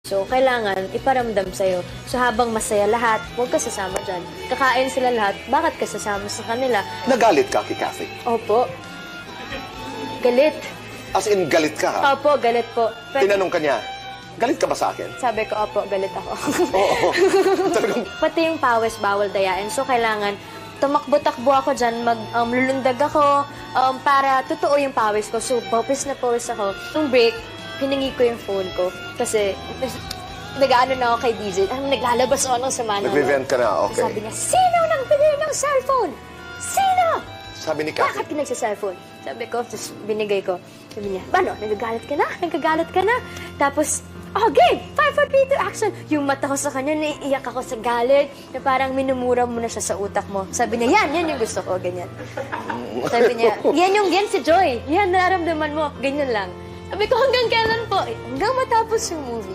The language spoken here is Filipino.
So, kailangan iparamdam sa'yo. So, habang masaya lahat, huwag ka sasama dyan. Kakain sila lahat, bakit ka sasama sa kanila? Nagalit ka kay Kathy? Opo. Galit. As in, galit ka ha? Opo, galit po. Pero, Tinanong ka niya, galit ka ba sa akin? sabi ko, opo, galit ako. Oo. Talagang, Pati yung pawis, bawal dayain. So, kailangan tumakbo-takbo ako dyan, lulundag ako para totoo yung pawis ko. So, pawis na pawis ako. Nung break, hiningi ko yung phone ko. Kasi, nag-ano na ako kay DJ. Naglalabas ako ng sama na. nag-revent ka na, okay. Sabi niya, sino nang bigay ng cellphone? Sino? Sabi ni Kathy, Bakit ka nagsa-cellphone? Sabi ko, tapos binigay ko. Sabi niya, ano, nagagalit ka na? Nagagalit ka na? Tapos, oh, game! 5, 4, 3, 2, action! Yung mata ko sa kanya, naiiyak ako sa galit, na parang minumura mo na siya sa utak mo. Sabi niya, yan yung gusto ko, ganyan. Sabi niya, yan si Joy. Yan, nararamdaman mo, ganyan lang. Sabi ko, hanggang kailan po? Hanggang matapos yung movie.